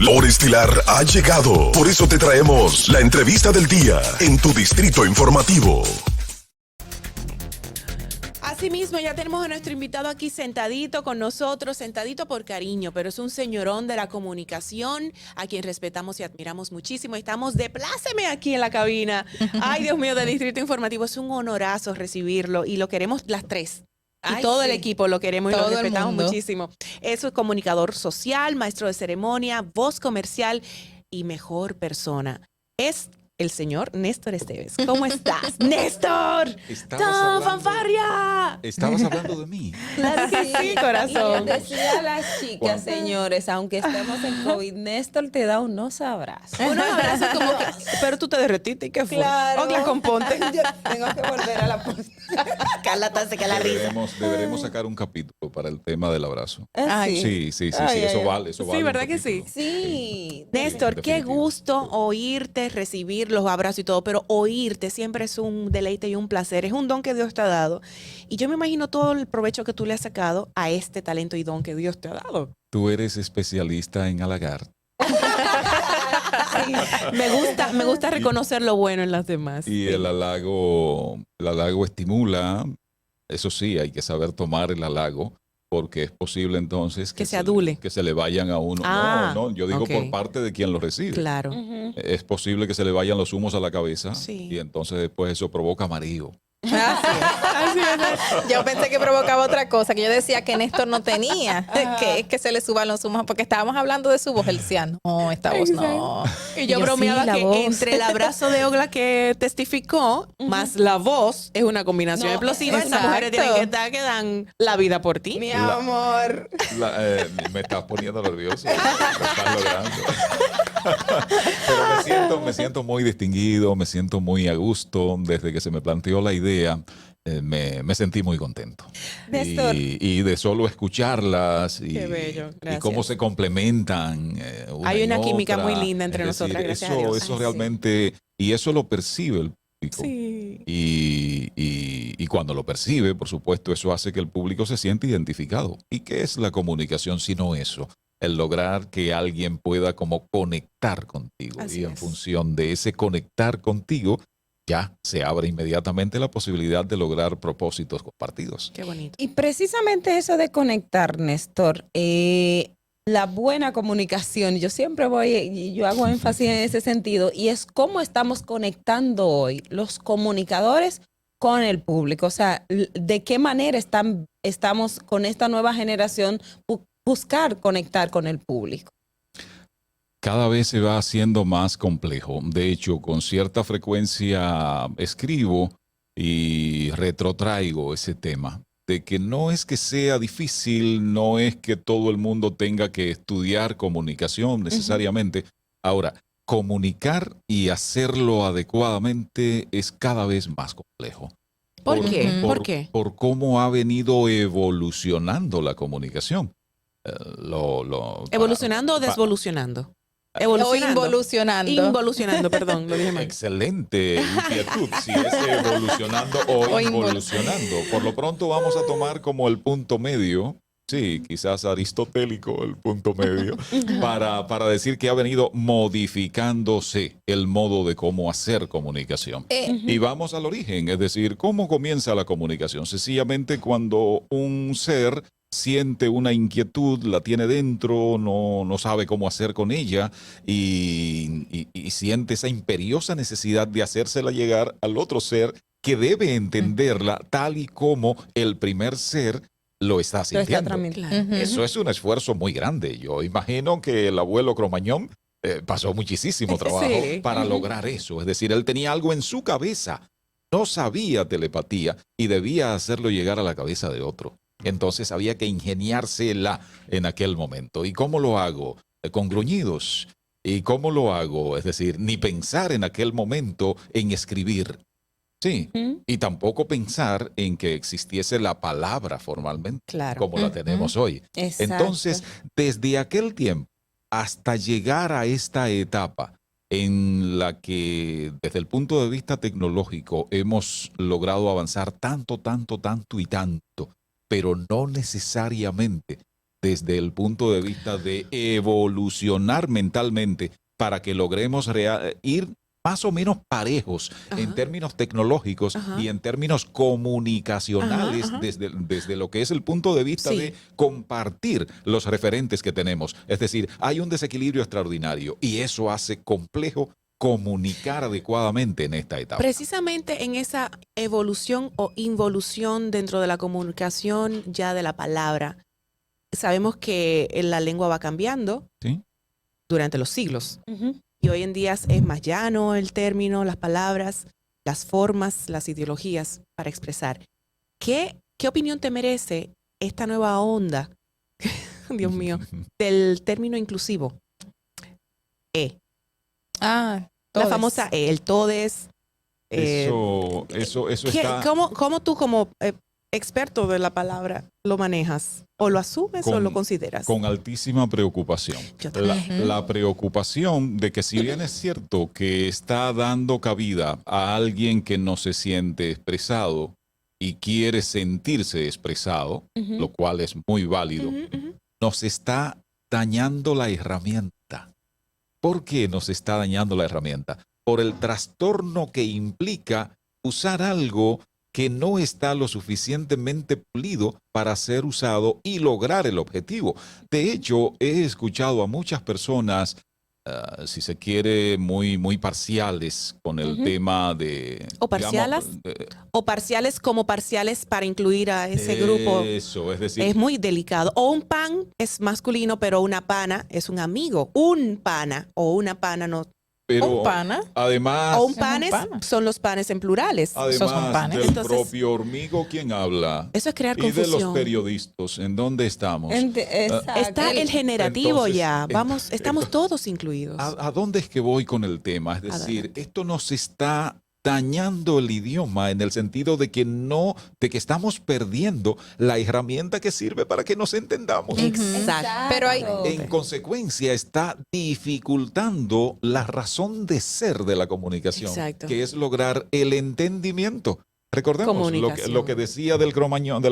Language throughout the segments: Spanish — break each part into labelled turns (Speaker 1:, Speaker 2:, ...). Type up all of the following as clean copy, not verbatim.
Speaker 1: Lore Estilar ha llegado. Por eso te traemos la entrevista del día en tu distrito informativo.
Speaker 2: Asimismo, ya tenemos a nuestro invitado aquí sentadito con nosotros, sentadito por cariño, pero es un señorón de la comunicación a quien respetamos y admiramos muchísimo. Estamos de pláceme aquí en la cabina. Ay, Dios mío, de Distrito Informativo. Es un honorazo recibirlo y lo queremos las tres. Y
Speaker 3: Ay,
Speaker 2: todo el
Speaker 3: sí.
Speaker 2: equipo lo queremos y
Speaker 3: Todo
Speaker 2: lo
Speaker 3: el
Speaker 2: respetamos
Speaker 3: mundo.
Speaker 2: muchísimo. Es un comunicador social, maestro de ceremonia, voz comercial y mejor persona. Es el señor Néstor Esteves. ¿Cómo estás, Néstor? ¡Tom Fanfarria!
Speaker 4: Estabas hablando de mí.
Speaker 2: Claro que sí, corazón.
Speaker 3: Y les decía a las chicas, señores, aunque estemos en COVID, Néstor te da unos abrazos.
Speaker 2: Unos abrazos como que, pero tú te derretiste, ¿y qué fue?
Speaker 3: Claro.
Speaker 2: Ogla, componte.
Speaker 3: Yo tengo que volver a la posta.
Speaker 2: Carla está seca la risa.
Speaker 4: Deberemos sacar un capítulo para el tema del abrazo.
Speaker 2: Ay.
Speaker 4: Sí,
Speaker 3: Ay,
Speaker 4: eso
Speaker 3: ay,
Speaker 4: vale, eso vale.
Speaker 2: Sí,
Speaker 4: un
Speaker 2: ¿verdad que sí?
Speaker 4: capítulo.
Speaker 3: Sí.
Speaker 2: Néstor, qué
Speaker 4: Definitivo.
Speaker 2: gusto oírte, recibir los abrazos y todo, pero oírte siempre es un deleite y un placer. Es un don que Dios te ha dado. Y yo me imagino todo el provecho que tú le has sacado a este talento y don que Dios te ha dado.
Speaker 4: Tú eres especialista en halagar.
Speaker 2: Me gusta reconocer lo bueno en las demás.
Speaker 4: Y el halago estimula. Eso sí, hay que saber tomar el halago, porque es posible entonces
Speaker 2: Que se adule.
Speaker 4: que se le vayan a uno.
Speaker 2: Ah,
Speaker 4: No, yo digo
Speaker 2: ok.
Speaker 4: por parte de quien lo recibe.
Speaker 2: Claro.
Speaker 4: Es posible que se le vayan los humos a la cabeza
Speaker 2: Sí.
Speaker 4: y entonces después eso provoca mareo.
Speaker 2: Así es.
Speaker 3: Yo pensé que provocaba otra cosa, que yo decía que Néstor no tenía, que se le suban los humos, porque estábamos hablando de su voz, él decía, no, esta voz no.
Speaker 2: Y yo bromeaba
Speaker 3: sí, la
Speaker 2: que
Speaker 3: voz.
Speaker 2: entre el abrazo de Ogla que testificó, más la voz, es una combinación
Speaker 3: No,
Speaker 2: explosiva. Esas
Speaker 3: exacto.
Speaker 2: mujeres tienen que estar que dan la vida por ti.
Speaker 3: Mi amor.
Speaker 4: Me estás poniendo nervioso. Lo estás logrando. Pero me siento muy distinguido, me siento muy a gusto. Desde que se me planteó la idea, me sentí muy contento.
Speaker 3: Néstor.
Speaker 4: Y de solo escucharlas y,
Speaker 2: Qué bello,
Speaker 4: y
Speaker 2: gracias.
Speaker 4: cómo se complementan.
Speaker 2: Hay
Speaker 4: y
Speaker 2: una química
Speaker 4: otra.
Speaker 2: muy linda entre
Speaker 4: Es
Speaker 2: nosotras,
Speaker 4: decir,
Speaker 2: gracias a Dios.
Speaker 4: Eso
Speaker 3: Ay, sí.
Speaker 4: realmente, y eso lo percibe el público.
Speaker 2: Sí.
Speaker 4: Y cuando lo percibe, por supuesto, eso hace que el público se sienta identificado. ¿Y qué es la comunicación sino eso? El lograr que alguien pueda como conectar contigo.
Speaker 2: Así
Speaker 4: y en
Speaker 2: es.
Speaker 4: función de ese conectar contigo, ya se abre inmediatamente la posibilidad de lograr propósitos compartidos.
Speaker 2: Qué bonito.
Speaker 3: Y precisamente eso de conectar, Néstor, la buena comunicación, yo siempre yo hago énfasis en ese sentido, y es cómo estamos conectando hoy los comunicadores con el público. O sea, de qué manera estamos con esta nueva generación buscar conectar con el público.
Speaker 4: Cada vez se va haciendo más complejo. De hecho, con cierta frecuencia escribo y retrotraigo ese tema. De que no es que sea difícil, no es que todo el mundo tenga que estudiar comunicación necesariamente. Ahora, comunicar y hacerlo adecuadamente es cada vez más complejo.
Speaker 2: ¿Por qué?
Speaker 3: Ujú.
Speaker 2: ¿Por qué?
Speaker 4: Por cómo ha venido evolucionando la comunicación.
Speaker 2: ¿Evolucionando o desvolucionando?
Speaker 3: O involucionando.
Speaker 2: Involucionando, perdón, lo dije mal.
Speaker 4: Excelente inquietud, si es evolucionando o involucionando. Por lo pronto vamos a tomar como el punto medio, sí, quizás aristotélico el punto medio, para decir que ha venido modificándose el modo de cómo hacer comunicación. Y vamos al origen, es decir, ¿cómo comienza la comunicación? Sencillamente cuando un ser siente una inquietud, la tiene dentro, no sabe cómo hacer con ella y siente esa imperiosa necesidad de hacérsela llegar al otro ser que debe entenderla tal y como el primer ser lo está
Speaker 3: Lo está
Speaker 4: sintiendo.
Speaker 3: transmitiendo.
Speaker 2: Claro.
Speaker 4: Eso es un esfuerzo muy grande. Yo imagino que el abuelo Cromañón pasó muchísimo trabajo
Speaker 2: Sí.
Speaker 4: para lograr eso. Es decir, él tenía algo en su cabeza, no sabía telepatía y debía hacerlo llegar a la cabeza de otro. Entonces había que ingeniársela en aquel momento. ¿Y cómo lo hago? Con gruñidos. ¿Y cómo lo hago? Es decir, ni pensar en aquel momento en escribir. Sí. Y tampoco pensar en que existiese la palabra formalmente,
Speaker 2: Claro.
Speaker 4: como la tenemos hoy.
Speaker 3: Exacto.
Speaker 4: Entonces, desde aquel tiempo hasta llegar a esta etapa en la que desde el punto de vista tecnológico hemos logrado avanzar tanto y tanto, pero no necesariamente desde el punto de vista de evolucionar mentalmente para que logremos ir más o menos parejos en términos tecnológicos y en términos comunicacionales desde lo que es el punto de vista de compartir los referentes que tenemos. Es decir, hay un desequilibrio extraordinario y eso hace complejo comunicar adecuadamente en esta etapa.
Speaker 2: Precisamente en esa evolución o involución dentro de la comunicación ya de la palabra, sabemos que la lengua va cambiando durante los siglos. Y hoy en día es más llano el término, las palabras, las formas, las ideologías para expresar. ¿Qué opinión te merece esta nueva onda, Dios mío, del término inclusivo? La famosa el todes.
Speaker 4: Eso está...
Speaker 2: ¿Cómo tú como experto de la palabra lo manejas? ¿O lo asumes o lo consideras?
Speaker 4: Con altísima preocupación. La preocupación de que si bien es cierto que está dando cabida a alguien que no se siente expresado y quiere sentirse expresado, lo cual es muy válido, nos está dañando la herramienta. ¿Por qué nos está dañando la herramienta? Por el trastorno que implica usar algo que no está lo suficientemente pulido para ser usado y lograr el objetivo. De hecho, he escuchado a muchas personas, si se quiere, muy parciales con el tema de...
Speaker 2: ¿O parciales? ¿O parciales como parciales para incluir a ese grupo?
Speaker 4: Eso, es decir...
Speaker 2: Es muy delicado. O un pan es masculino, pero una pana es un amigo. Un pana o una pana no...
Speaker 4: Pero
Speaker 2: ¿un pana?
Speaker 4: Además,
Speaker 2: o un panes son los panes en plurales.
Speaker 4: Además del
Speaker 2: Entonces,
Speaker 4: propio hormigo, ¿quién habla?
Speaker 2: Eso es crear
Speaker 4: y
Speaker 2: confusión.
Speaker 4: de los periodistas, ¿en dónde estamos?
Speaker 2: Está el generativo. Entonces, ya. Estamos todos incluidos.
Speaker 4: ¿A dónde es que voy con el tema? Es decir, esto nos está dañando el idioma en el sentido de que estamos perdiendo la herramienta que sirve para que nos entendamos.
Speaker 2: Exacto.
Speaker 3: Pero
Speaker 4: en consecuencia está dificultando la razón de ser de la comunicación, que es lograr el entendimiento. Recordemos lo que decía del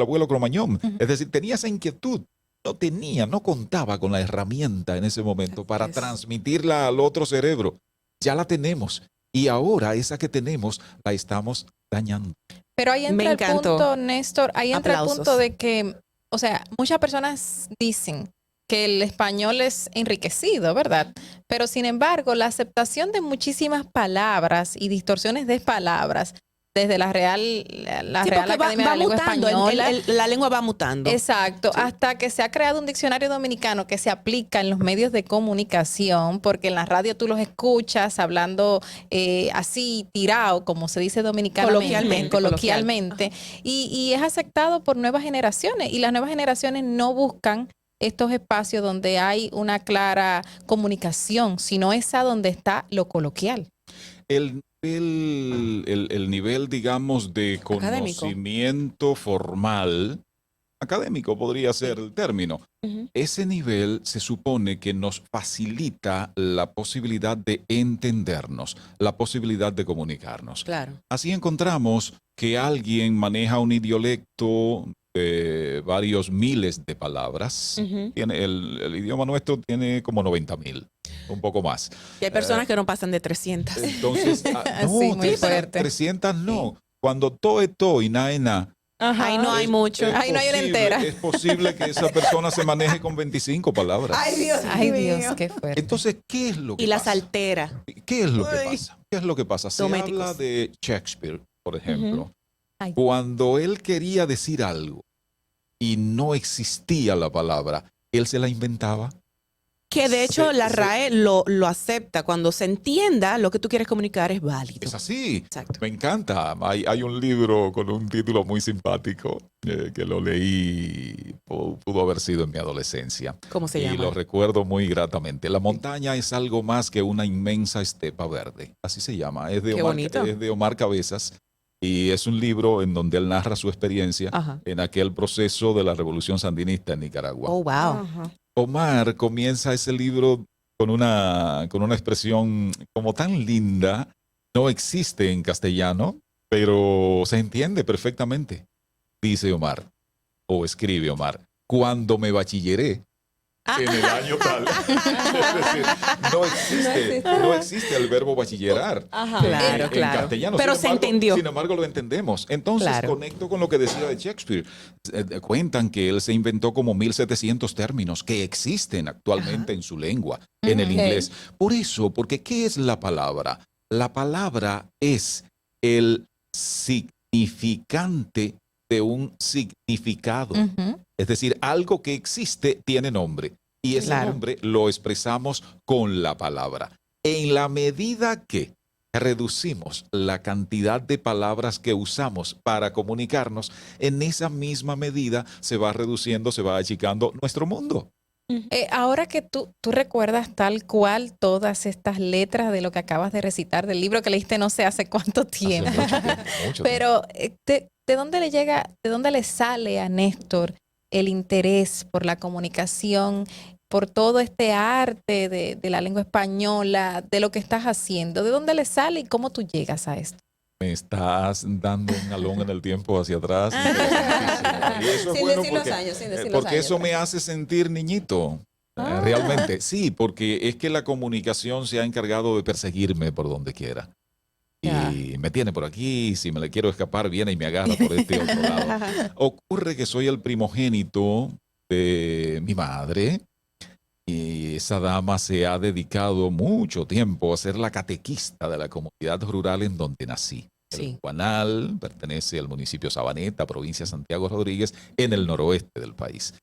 Speaker 4: abuelo Cromañón. Es decir, tenía esa inquietud. No contaba con la herramienta en ese momento para transmitirla al otro cerebro. Ya la tenemos. Y ahora esa que tenemos la estamos dañando.
Speaker 5: Pero ahí entra el punto, Néstor, ahí entra el punto de que, o sea, muchas personas dicen que el español es enriquecido, ¿verdad? Pero sin embargo, la aceptación de muchísimas palabras y distorsiones de palabras desde la Real Academia de la Lengua Española.
Speaker 2: La lengua va mutando.
Speaker 5: Exacto, hasta que se ha creado un diccionario dominicano que se aplica en los medios de comunicación, porque en la radio tú los escuchas hablando así, tirado, como se dice coloquialmente, y es aceptado por nuevas generaciones, y las nuevas generaciones no buscan estos espacios donde hay una clara comunicación, sino esa donde está lo coloquial.
Speaker 4: El nivel, digamos, de conocimiento formal, académico podría ser el término, ese nivel se supone que nos facilita la posibilidad de entendernos, la posibilidad de comunicarnos.
Speaker 2: Claro.
Speaker 4: Así encontramos que alguien maneja un idiolecto de varios miles de palabras. El idioma nuestro tiene como 90,000. Un poco más.
Speaker 2: Y hay personas que no pasan de 300.
Speaker 4: Entonces,
Speaker 5: muy fuerte.
Speaker 4: 300 no. Cuando todo es todo y nada es nada.
Speaker 2: Ahí no hay mucho.
Speaker 5: Ahí no hay una entera.
Speaker 4: Es posible que esa persona se maneje con 25 palabras.
Speaker 5: Ay, Dios, qué fuerte.
Speaker 4: Entonces, ¿qué es lo que
Speaker 2: pasa? Y las
Speaker 4: pasa?
Speaker 2: altera.
Speaker 4: ¿Qué es lo que pasa? ¿Qué es lo que pasa? Se habla de Shakespeare, por ejemplo. Cuando él quería decir algo y no existía la palabra, él se la inventaba.
Speaker 2: Que de hecho la RAE lo acepta. Cuando se entienda lo que tú quieres comunicar es válido.
Speaker 4: Es así.
Speaker 2: Exacto.
Speaker 4: Me encanta. Hay un libro con un título muy simpático que lo leí, pudo haber sido en mi adolescencia.
Speaker 2: ¿Cómo se llama?
Speaker 4: Y lo recuerdo muy gratamente. La montaña es algo más que una inmensa estepa verde. Así se llama. Es de Omar Cabezas. Y es un libro en donde él narra su experiencia en aquel proceso de la revolución sandinista en Nicaragua.
Speaker 2: Oh, wow.
Speaker 4: Omar comienza ese libro con una expresión como tan linda, no existe en castellano, pero se entiende perfectamente. Dice Omar, o escribe Omar, cuando me bachilleré en el año tal. Es decir, no existe el verbo bachillerar en castellano.
Speaker 2: Pero
Speaker 4: sin embargo,
Speaker 2: se entendió.
Speaker 4: Sin embargo, lo entendemos. Entonces, conecto con lo que decía de Shakespeare. Cuentan que él se inventó como 1700 términos que existen actualmente en su lengua, en el inglés. Por eso, porque ¿qué es la palabra? La palabra es el significante de un significado. Es decir, algo que existe tiene nombre y ese nombre lo expresamos con la palabra. En la medida que reducimos la cantidad de palabras que usamos para comunicarnos, en esa misma medida se va reduciendo, se va achicando nuestro mundo.
Speaker 5: Ahora que tú recuerdas tal cual todas estas letras de lo que acabas de recitar del libro que leíste no sé hace cuánto tiempo.
Speaker 4: Hace mucho tiempo.
Speaker 5: Pero ¿de dónde le llega, de dónde le sale a Néstor el interés por la comunicación, por todo este arte de la lengua española, de lo que estás haciendo? ¿De dónde le sale y cómo tú llegas a esto?
Speaker 4: Me estás dando un galón en el tiempo hacia atrás. Y eso es bueno porque eso me hace sentir niñito. Realmente, sí, porque es que la comunicación se ha encargado de perseguirme por donde quiera. Y me tiene por aquí, si me le quiero escapar, viene y me agarra por este otro lado. Ocurre que soy el primogénito de mi madre y esa dama se ha dedicado mucho tiempo a ser la catequista de la comunidad rural en donde nací. El Juanal pertenece al municipio Sabaneta, provincia de Santiago Rodríguez, en el noroeste del país.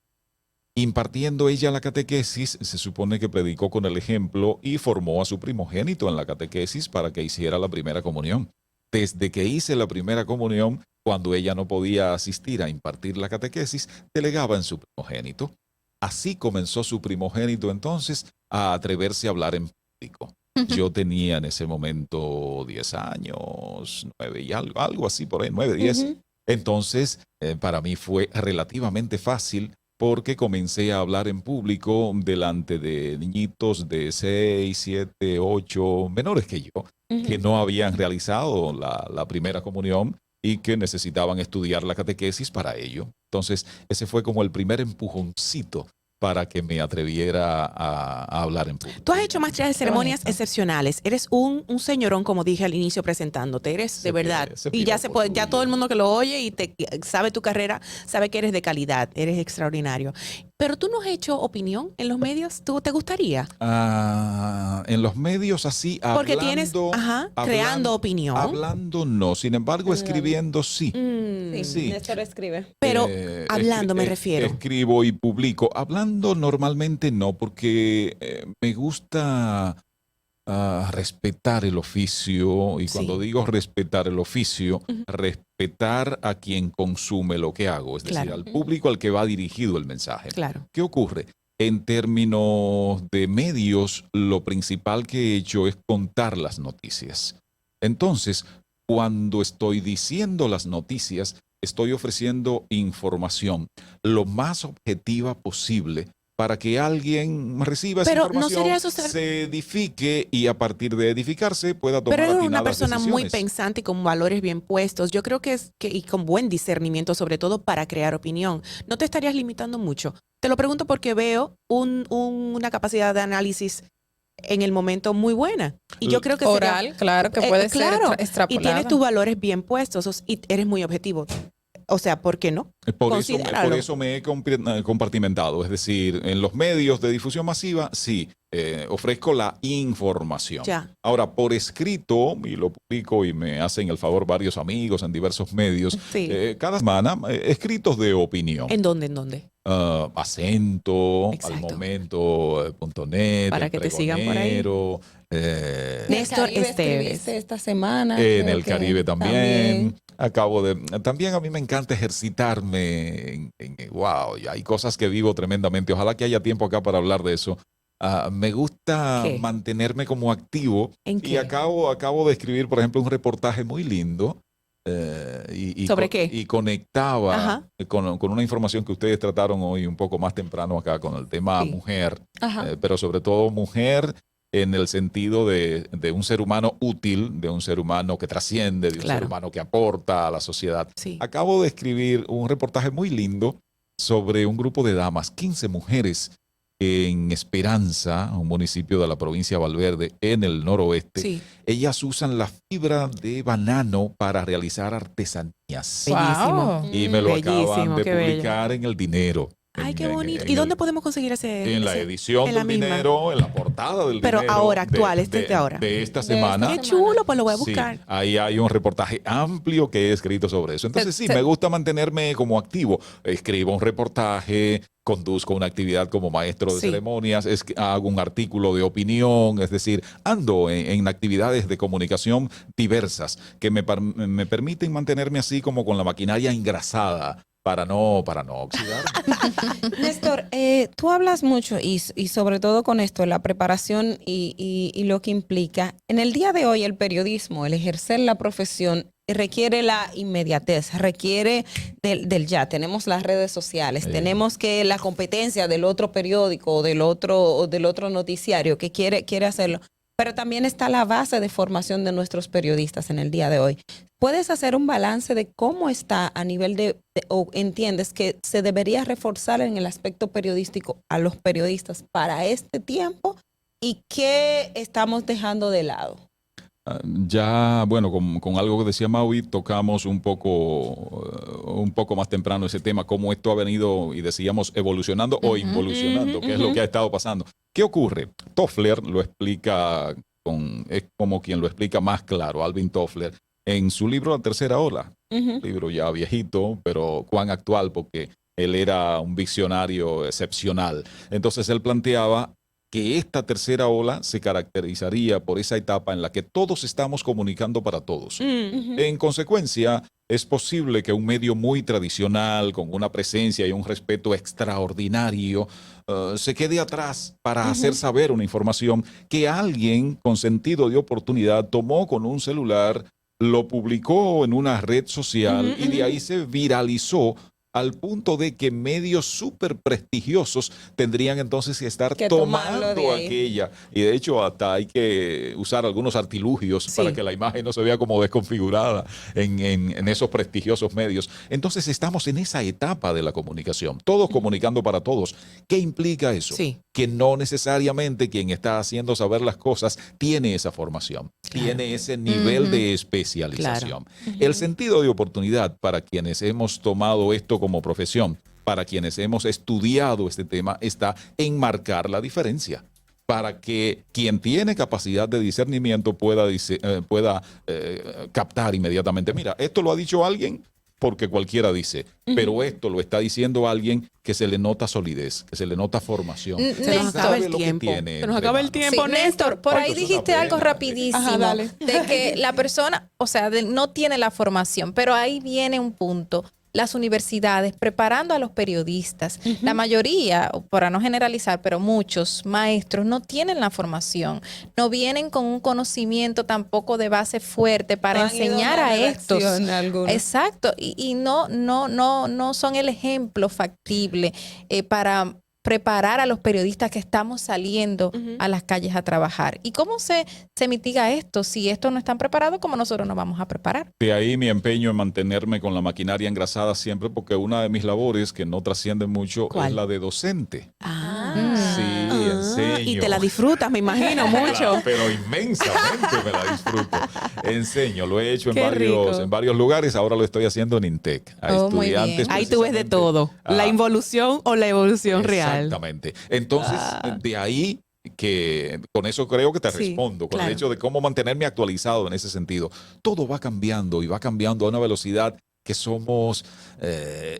Speaker 4: Impartiendo ella la catequesis, se supone que predicó con el ejemplo y formó a su primogénito en la catequesis para que hiciera la primera comunión. Desde que hice la primera comunión, cuando ella no podía asistir a impartir la catequesis, delegaba en su primogénito. Así comenzó su primogénito entonces a atreverse a hablar en público. Yo tenía en ese momento 10 años, 9 y algo así por ahí, 9, 10. Entonces, para mí fue relativamente fácil porque comencé a hablar en público delante de niñitos de 6, 7, 8, menores que yo, que no habían realizado la primera comunión y que necesitaban estudiar la catequesis para ello. Entonces, ese fue como el primer empujoncito para que me atreviera a hablar en público.
Speaker 2: Tú has hecho maestrías de ceremonias excepcionales. Eres un señorón, como dije al inicio presentándote. Eres de verdad. Y ya ya todo el mundo que lo oye y sabe tu carrera, sabe que eres de calidad, eres extraordinario. Pero tú no has hecho opinión en los medios. ¿Tú te gustaría?
Speaker 4: En los medios así, hablando.
Speaker 2: Porque tienes, creando opinión.
Speaker 4: Hablando no, sin embargo escribiendo sí.
Speaker 3: Sí, Néstor escribe.
Speaker 2: Pero hablando me refiero.
Speaker 4: Escribo y publico. Hablando normalmente no, porque me gusta respetar el oficio. Y cuando digo respetar el oficio, respetar a quien consume lo que hago. Es decir, al público al que va dirigido el mensaje.
Speaker 2: Claro.
Speaker 4: ¿Qué ocurre? En términos de medios, lo principal que he hecho es contar las noticias. Entonces, cuando estoy diciendo las noticias, estoy ofreciendo información lo más objetiva posible para que alguien reciba esa información,
Speaker 2: ¿no sería eso
Speaker 4: se edifique y a partir de edificarse pueda tomar
Speaker 2: Pero eres
Speaker 4: atinadas
Speaker 2: una persona
Speaker 4: decisiones.
Speaker 2: muy pensante y con valores bien puestos. Yo creo y con buen discernimiento, sobre todo para crear opinión. No te estarías limitando mucho. Te lo pregunto porque veo una capacidad de análisis en el momento muy buena. Y yo creo que
Speaker 5: oral, claro, que puede ser extrapolada.
Speaker 2: Y tienes tus valores bien puestos y eres muy objetivo. O sea, ¿por qué no?
Speaker 4: Por eso me he compartimentado. Es decir, en los medios de difusión masiva, sí, ofrezco la información.
Speaker 2: Ya.
Speaker 4: Ahora, por escrito, y lo publico y me hacen el favor varios amigos en diversos medios, cada semana, escritos de opinión.
Speaker 2: ¿En dónde?
Speaker 4: Acento,
Speaker 2: Exacto.
Speaker 4: al momento, .net,
Speaker 2: para que te sigan por ahí.
Speaker 3: Néstor Esteves esta semana.
Speaker 4: En el Caribe también. También a mí me encanta ejercitarme wow, hay cosas que vivo tremendamente. Ojalá que haya tiempo acá para hablar de eso. Me gusta mantenerme como activo.
Speaker 2: ¿En
Speaker 4: y
Speaker 2: qué?
Speaker 4: acabo de escribir, por ejemplo, un reportaje muy lindo.
Speaker 2: ¿Sobre qué?
Speaker 4: Y conectaba con una información que ustedes trataron hoy un poco más temprano acá con el tema mujer, pero sobre todo mujer en el sentido de un ser humano útil, de un ser humano que trasciende, de un ser humano que aporta a la sociedad.
Speaker 2: Sí.
Speaker 4: Acabo de escribir un reportaje muy lindo sobre un grupo de damas, 15 mujeres en Esperanza, un municipio de la provincia de Valverde, en el noroeste.
Speaker 2: Sí.
Speaker 4: Ellas usan la fibra de banano para realizar artesanías.
Speaker 2: Bellísimo.
Speaker 4: Y me lo
Speaker 2: Bellísimo,
Speaker 4: acaban de
Speaker 2: qué bello.
Speaker 4: publicar en El Dinero.
Speaker 2: Ay, qué
Speaker 4: En-
Speaker 2: bonito.
Speaker 4: en
Speaker 2: ¿Y dónde
Speaker 4: el-
Speaker 2: podemos conseguir ese?
Speaker 4: En la
Speaker 2: ese-
Speaker 4: edición
Speaker 2: en la
Speaker 4: del
Speaker 2: misma?
Speaker 4: Dinero, en la portada del
Speaker 2: Pero
Speaker 4: Dinero.
Speaker 2: ahora, actual, este es de ahora.
Speaker 4: De esta
Speaker 3: De
Speaker 4: semana.
Speaker 3: esta
Speaker 2: Qué chulo, pues lo voy a
Speaker 4: Sí,
Speaker 2: buscar.
Speaker 4: ahí hay un reportaje amplio que he escrito sobre eso. Entonces sí,
Speaker 5: Se-
Speaker 4: me gusta mantenerme como activo. Escribo un reportaje, conduzco una actividad como maestro de
Speaker 2: Sí.
Speaker 4: ceremonias, hago un artículo de opinión, es decir, ando en actividades de comunicación diversas que me permiten mantenerme así como con la maquinaria engrasada para no oxidar.
Speaker 3: Néstor, tú hablas mucho y sobre todo con esto, la preparación y lo que implica. En el día de hoy el periodismo, el ejercer la profesión requiere la inmediatez, requiere del ya. Tenemos las redes sociales,
Speaker 4: Sí.
Speaker 3: tenemos que la competencia del otro periódico o del otro noticiario que quiere hacerlo. Pero también está la base de formación de nuestros periodistas en el día de hoy. ¿Puedes hacer un balance de cómo está a nivel o entiendes que se debería reforzar en el aspecto periodístico a los periodistas para este tiempo y qué estamos dejando de lado?
Speaker 4: Ya, bueno, con algo que decía Maui, tocamos un poco más temprano ese tema, cómo esto ha venido, y decíamos, evolucionando o involucionando, que es lo que ha estado pasando. ¿Qué ocurre? Toffler lo explica, es como quien lo explica más claro, Alvin Toffler, en su libro La Tercera Ola, un libro ya viejito, pero cuán actual, porque él era un visionario excepcional. Entonces él planteaba que esta tercera ola se caracterizaría por esa etapa en la que todos estamos comunicando para todos. En consecuencia, es posible que un medio muy tradicional, con una presencia y un respeto extraordinario, se quede atrás para hacer saber una información que alguien con sentido de oportunidad tomó con un celular, lo publicó en una red social y de ahí se viralizó al punto de que medios súper prestigiosos tendrían entonces que estar
Speaker 3: Que tomarlo
Speaker 4: tomando
Speaker 3: de ahí.
Speaker 4: aquella. Y de hecho hasta hay que usar algunos artilugios
Speaker 2: Sí.
Speaker 4: para que la imagen no se vea como desconfigurada en esos prestigiosos medios. Entonces estamos en esa etapa de la comunicación, todos comunicando para todos. ¿Qué implica eso?
Speaker 2: Sí.
Speaker 4: Que no necesariamente quien está haciendo saber las cosas tiene esa formación, tiene ese nivel de especialización. El sentido de oportunidad para quienes hemos tomado esto como profesión, para quienes hemos estudiado este tema, está en marcar la diferencia, para que quien tiene capacidad de discernimiento pueda captar inmediatamente. Mira, esto lo ha dicho alguien porque cualquiera dice, pero esto lo está diciendo alguien que se le nota solidez, que se le nota formación.
Speaker 2: Se nos acaba
Speaker 4: Sabe
Speaker 2: el
Speaker 4: lo que
Speaker 2: tiempo.
Speaker 4: tiene
Speaker 2: Se nos
Speaker 4: entre
Speaker 2: acaba el
Speaker 4: manos.
Speaker 2: tiempo,
Speaker 5: Sí,
Speaker 2: Néstor.
Speaker 5: Néstor, por ahí
Speaker 4: Ay, es
Speaker 5: dijiste
Speaker 4: una
Speaker 5: algo
Speaker 4: pena.
Speaker 5: rapidísimo,
Speaker 2: Ajá, dale.
Speaker 5: de que la persona, o sea, no tiene la formación, pero ahí viene un punto. Las universidades preparando a los periodistas, la mayoría, para no generalizar, pero muchos maestros no tienen la formación, no vienen con un conocimiento tampoco de base fuerte para
Speaker 3: Han ido
Speaker 5: enseñar
Speaker 3: una
Speaker 5: a estos.
Speaker 3: redacción algunos.
Speaker 5: Exacto, y no son el ejemplo factible para preparar a los periodistas que estamos saliendo a las calles a trabajar. ¿Y cómo se mitiga esto? Si estos no están preparados, ¿cómo nosotros nos vamos a preparar?
Speaker 4: De ahí mi empeño en mantenerme con la maquinaria engrasada siempre, porque una de mis labores que no trasciende mucho
Speaker 2: ¿Cuál?
Speaker 4: es la de docente.
Speaker 2: Ah.
Speaker 4: Sí, enseño.
Speaker 2: Y te la disfrutas, me imagino, mucho.
Speaker 4: Claro, pero inmensamente me la disfruto. Enseño, lo he hecho
Speaker 2: Qué rico.
Speaker 4: en varios lugares, ahora lo estoy haciendo en Intec. A
Speaker 5: Oh, muy bien.
Speaker 4: estudiantes.
Speaker 2: Ahí tú ves de
Speaker 4: precisamente.
Speaker 2: todo. La
Speaker 4: Ah,
Speaker 2: involución o la evolución real.
Speaker 4: Exactamente. Entonces, de ahí que con eso creo que te
Speaker 2: Sí,
Speaker 4: respondo, con
Speaker 2: claro.
Speaker 4: el hecho de cómo mantenerme actualizado en ese sentido. Todo va cambiando y va cambiando a una velocidad que somos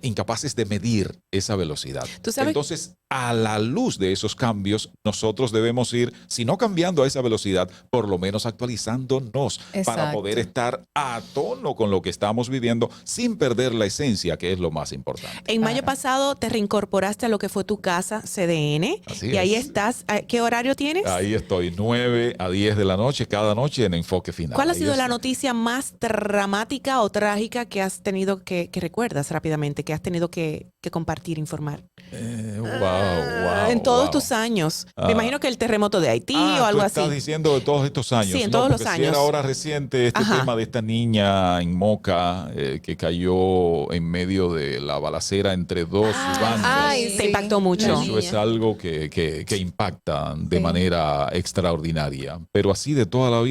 Speaker 4: incapaces de medir esa velocidad.
Speaker 2: Tú sabes-
Speaker 4: Entonces, a la luz de esos cambios, nosotros debemos ir, si no cambiando a esa velocidad, por lo menos actualizándonos para
Speaker 5: Exacto.
Speaker 4: poder estar a tono con lo que estamos viviendo sin perder la esencia, que es lo más importante.
Speaker 2: En mayo pasado te reincorporaste a lo que fue tu casa, CDN.
Speaker 4: Así
Speaker 2: y ahí
Speaker 4: es.
Speaker 2: estás. ¿Qué horario tienes?
Speaker 4: Ahí estoy, 9 a 10 de la noche, cada noche en Enfoque Final.
Speaker 2: ¿Cuál ha
Speaker 4: Ahí
Speaker 2: sido la
Speaker 4: estoy.
Speaker 2: noticia más dramática o trágica que has tenido tenido que recuerdas rápidamente, que has tenido que compartir, informar?
Speaker 4: En
Speaker 2: todos tus años. Me imagino que el terremoto de Haití o algo así.
Speaker 4: Estás diciendo de todos estos años.
Speaker 2: Sí, en todos los años.
Speaker 4: Si era ahora reciente este tema de esta niña en Moca que cayó en medio de la balacera entre dos bandos.
Speaker 2: Te impactó mucho.
Speaker 4: Eso es algo que impacta de manera extraordinaria. Pero así de toda la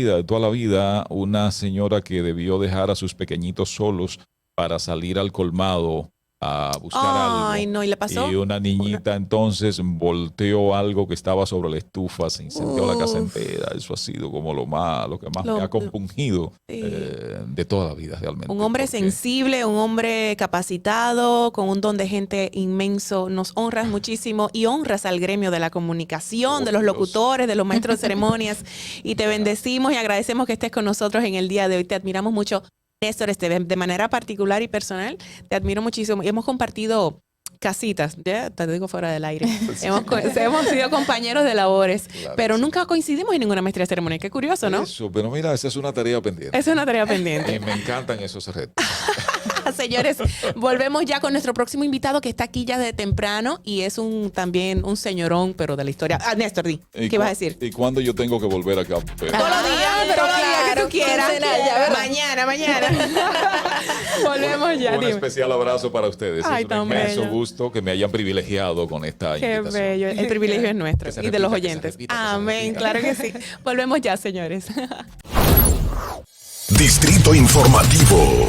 Speaker 4: vida, una señora que debió dejar a sus pequeñitos solos para salir al colmado a buscar algo.
Speaker 2: No, ¿y le pasó?
Speaker 4: Y una niñita entonces volteó algo que estaba sobre la estufa, se incendió la casa entera. Eso ha sido como lo que más me ha compungido de toda la vida realmente.
Speaker 2: Un hombre sensible, un hombre capacitado, con un don de gente inmenso. Nos honras muchísimo y honras al gremio de la comunicación, de los locutores, de los maestros de ceremonias. Y te bendecimos y agradecemos que estés con nosotros en el día de hoy. Te admiramos mucho. Néstor, de manera particular y personal, te admiro muchísimo. Y hemos compartido casitas, ya te digo fuera del aire. Hemos sido compañeros de labores, pero nunca coincidimos en ninguna maestría de ceremonia. Qué curioso, ¿no?
Speaker 4: Eso, pero mira, esa es una tarea pendiente.
Speaker 2: Es una tarea pendiente.
Speaker 4: Me encantan esos retos.
Speaker 2: Señores, volvemos ya con nuestro próximo invitado que está aquí ya de temprano y es también un señorón, pero de la historia. Néstor, ¿qué vas a decir?
Speaker 4: ¿Y cuándo yo tengo que volver acá?
Speaker 2: Todos los días, todos los días que tú quieras. Mañana. Volvemos ya.
Speaker 4: Un especial abrazo para ustedes.
Speaker 2: Ay,
Speaker 4: es un inmenso gusto que me hayan privilegiado con esta invitación.
Speaker 2: Qué bello. El privilegio es nuestro y de los oyentes.
Speaker 4: Amén,
Speaker 2: claro que sí. Volvemos ya, señores.
Speaker 1: Distrito Informativo.